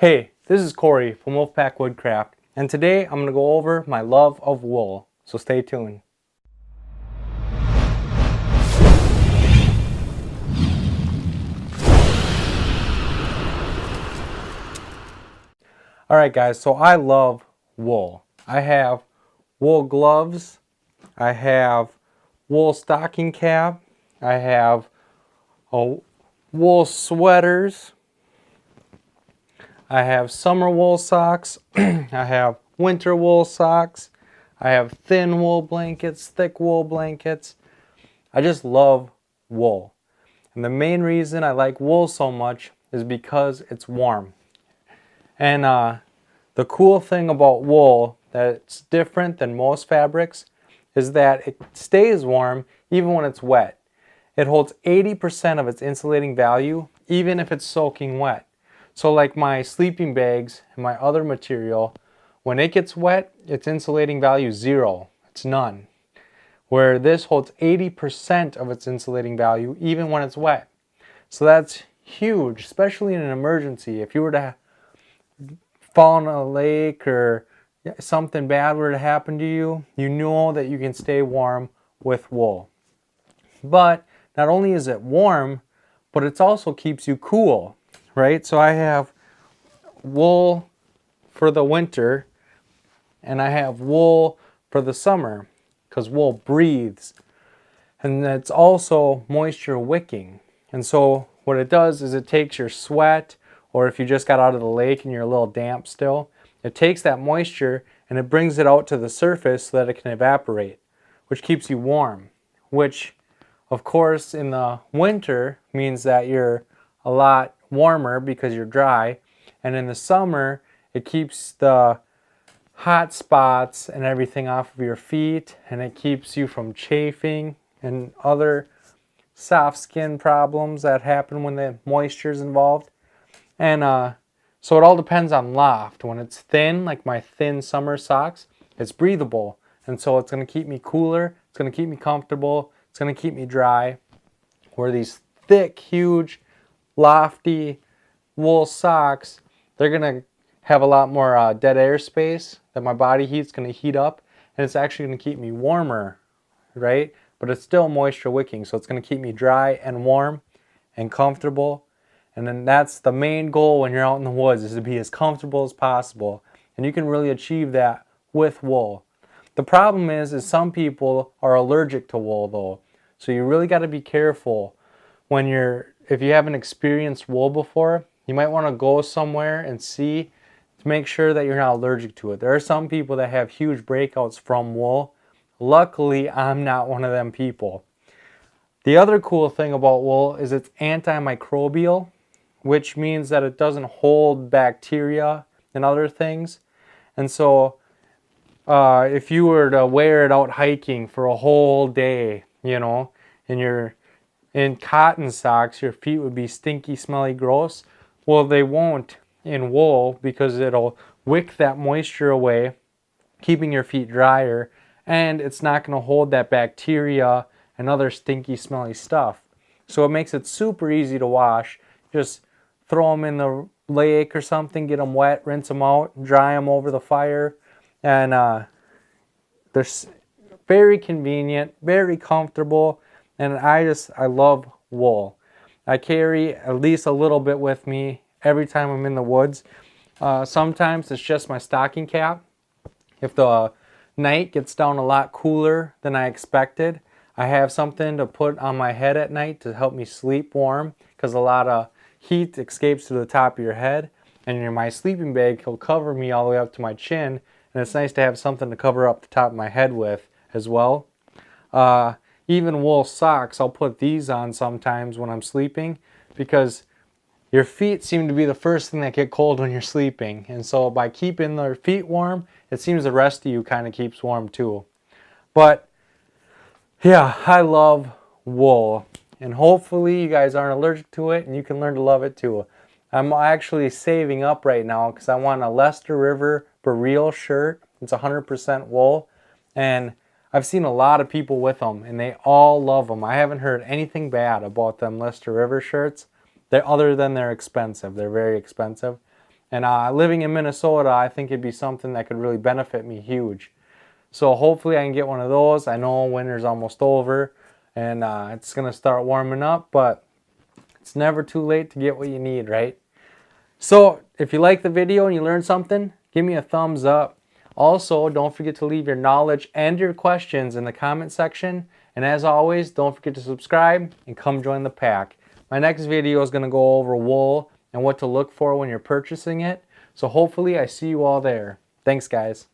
Hey, this is Corey from Wolfpack Woodcraft, and today I'm going to go over my love of wool, so stay tuned. Alright guys, so I love wool. I have wool gloves, I have wool stocking cap, I have wool sweaters, I have summer wool socks, I have winter wool socks, I have thin wool blankets, thick wool blankets. I just love wool. And the main reason I like wool so much is because it's warm. And the cool thing about wool that's different than most fabrics is that it stays warm even when it's wet. It holds 80% of its insulating value even if it's soaking wet. So like my sleeping bags and my other material, when it gets wet, its insulating value is 0. It's none. Where this holds 80% of its insulating value even when it's wet. So that's huge, especially in an emergency. If you were to fall in a lake or something bad were to happen to you, you know that you can stay warm with wool. But not only is it warm, but it also keeps you cool, right? So I have wool for the winter and I have wool for the summer because wool breathes. And it's also moisture wicking. And so what it does is it takes your sweat, or if you just got out of the lake and you're a little damp still, it takes that moisture and it brings it out to the surface so that it can evaporate, which keeps you warm, which of course in the winter means that you're a lot warmer because you're dry, and in the summer it keeps the hot spots and everything off of your feet, and it keeps you from chafing and other soft skin problems that happen when the moisture is involved. And so it all depends on loft. When it's thin, like my thin summer socks, it's breathable, and so it's going to keep me cooler, it's going to keep me comfortable, it's going to keep me dry. Where these thick, huge, lofty wool socks, they're going to have a lot more dead air space that my body heat's going to heat up, and it's actually going to keep me warmer, right? But it's still moisture wicking, so it's going to keep me dry and warm and comfortable. And then that's the main goal when you're out in the woods, is to be as comfortable as possible. And you can really achieve that with wool. The problem is some people are allergic to wool though. So you really got to be careful when if you haven't experienced wool before, you might want to go somewhere and see to make sure that you're not allergic to it. There are some people that have huge breakouts from wool. Luckily, I'm not one of them people. The other cool thing about wool is it's antimicrobial, which means that it doesn't hold bacteria and other things. And so if you were to wear it out hiking for a whole day, and you're in cotton socks, your feet would be stinky, smelly, gross. Well, they won't in wool because it'll wick that moisture away, keeping your feet drier, and it's not going to hold that bacteria and other stinky, smelly stuff. So it makes it super easy to wash. Just throw them in the lake or something, get them wet, rinse them out, dry them over the fire, and they're very convenient, very comfortable, and I love wool. I carry at least a little bit with me every time I'm in the woods. Sometimes it's just my stocking cap. If the night gets down a lot cooler than I expected, I have something to put on my head at night to help me sleep warm, because a lot of heat escapes to the top of your head, and my sleeping bag will cover me all the way up to my chin, and it's nice to have something to cover up the top of my head with as well. Even wool socks, I'll put these on sometimes when I'm sleeping, because your feet seem to be the first thing that get cold when you're sleeping, and so by keeping their feet warm, it seems the rest of you kind of keeps warm too. But yeah, I love wool, and hopefully you guys aren't allergic to it and you can learn to love it too. I'm actually saving up right now because I want a Leicester River Boreal shirt. It's 100% wool, and I've seen a lot of people with them and they all love them. I haven't heard anything bad about them Leicester River shirts. Other than they're expensive. They're very expensive. And living in Minnesota, I think it'd be something that could really benefit me huge. So hopefully I can get one of those. I know winter's almost over and it's going to start warming up, but it's never too late to get what you need, right? So if you like the video and you learned something, give me a thumbs up. Also, don't forget to leave your knowledge and your questions in the comment section. And as always, don't forget to subscribe and come join the pack. My next video is going to go over wool and what to look for when you're purchasing it. So hopefully I see you all there. Thanks, guys.